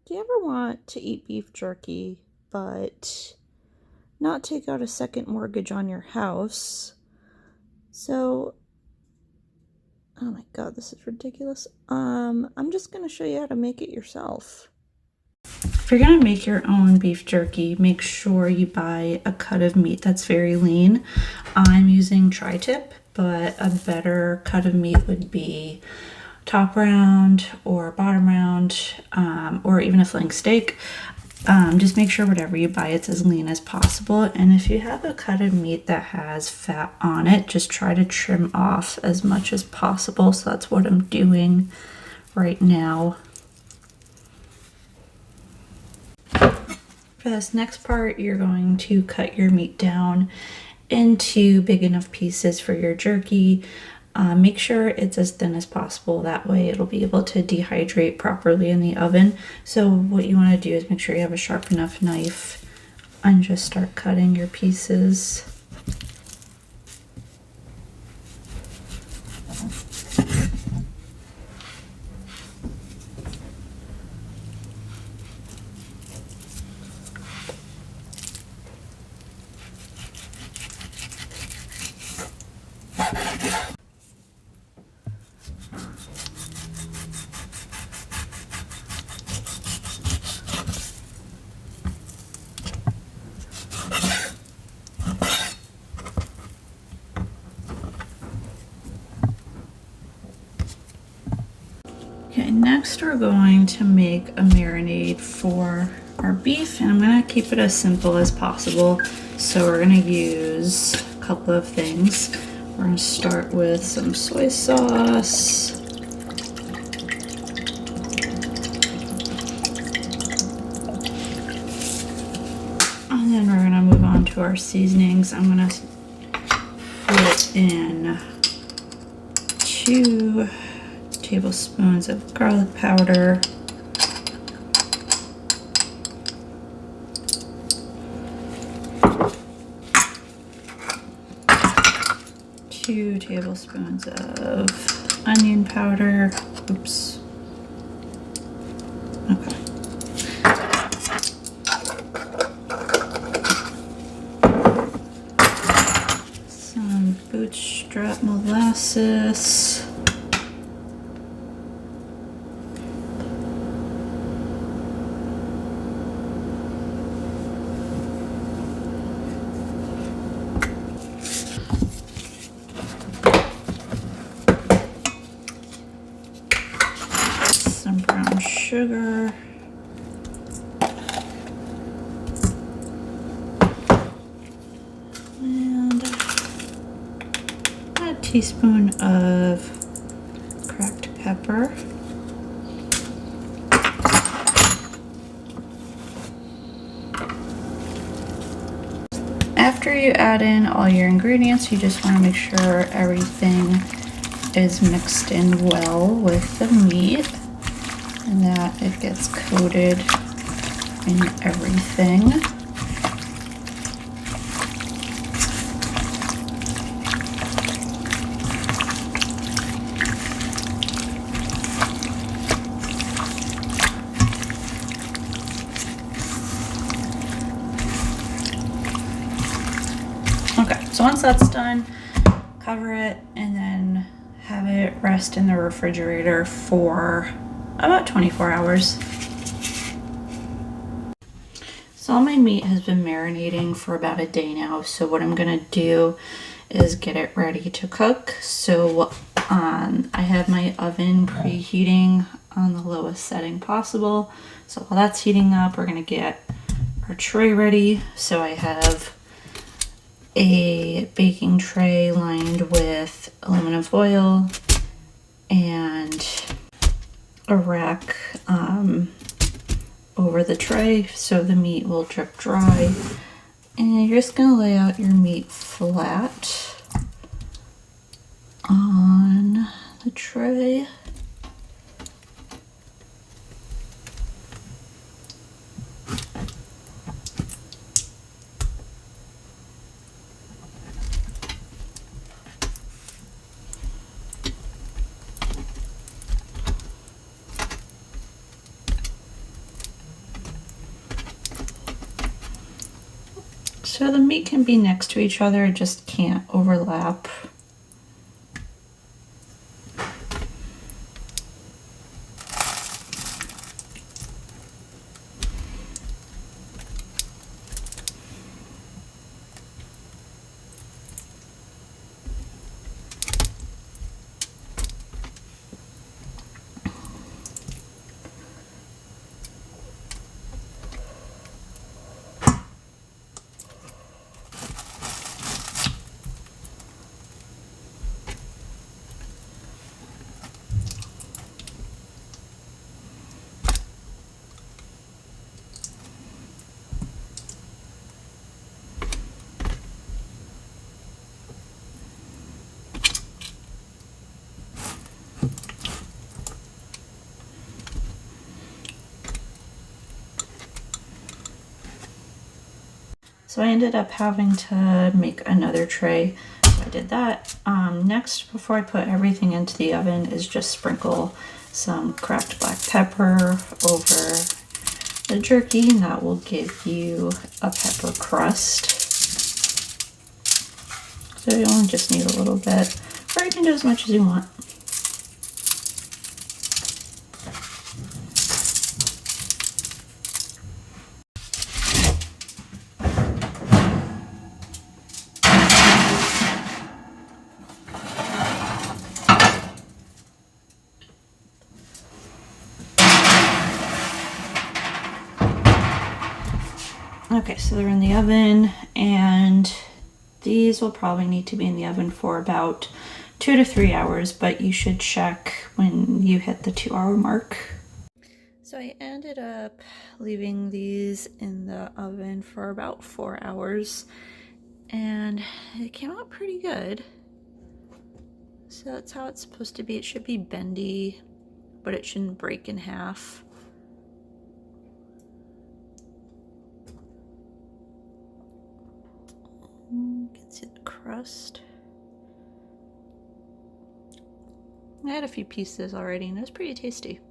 Do you ever want to eat beef jerky, but not take out a second mortgage on your house? So, oh my god, this is ridiculous. I'm just gonna show you how to make it yourself. If you're gonna make your own beef jerky, make sure you buy a cut of meat that's very lean. I'm using tri-tip, but a better cut of meat would be top round or bottom round, or even a flank steak. Just make sure whatever you buy, it's as lean as possible. And if you have a cut of meat that has fat on it, just try to trim off as much as possible. So that's what I'm doing right now. For this next part, you're going to cut your meat down into big enough pieces for your jerky. Make sure it's as thin as possible. That way it'll be able to dehydrate properly in the oven. So what you want to do is make sure you have a sharp enough knife and just start cutting your pieces. Okay, next we're going to make a marinade for our beef, and I'm going to keep it as simple as possible. So we're going to use a couple of things. We're going to start with some soy sauce. And then we're going to move on to our seasonings. I'm going to put in 2 tablespoons of garlic powder, 2 tablespoons of onion powder. Oops. Okay. Some bootstrap molasses. Some brown sugar, and a teaspoon of cracked pepper. After you add in all your ingredients, you just want to make sure everything is mixed in well with the meat and that it gets coated in everything. Okay, so once that's done, cover it and then have it rest in the refrigerator for about 24 hours. So all my meat has been marinating for about a day now. So what I'm gonna do is get it ready to cook. So I have my oven preheating on the lowest setting possible. So while that's heating up, we're gonna get our tray ready. So I have a baking tray lined with aluminum foil and a rack over the tray so the meat will drip dry. And you're just going to lay out your meat flat on the tray. So the meat can be next to each other, it just can't overlap. So I ended up having to make another tray. So I did that. Next, before I put everything into the oven, is just sprinkle some cracked black pepper over the jerky, and that will give you a pepper crust. So you only just need a little bit, or you can do as much as you want. Okay, so they're in the oven, and these will probably need to be in the oven for about 2 to 3 hours, but you should check when you hit the 2-hour mark. So I ended up leaving these in the oven for about 4 hours, and it came out pretty good. So that's how it's supposed to be. It should be bendy, but it shouldn't break in half. You can see the crust. I had a few pieces already, and it was pretty tasty.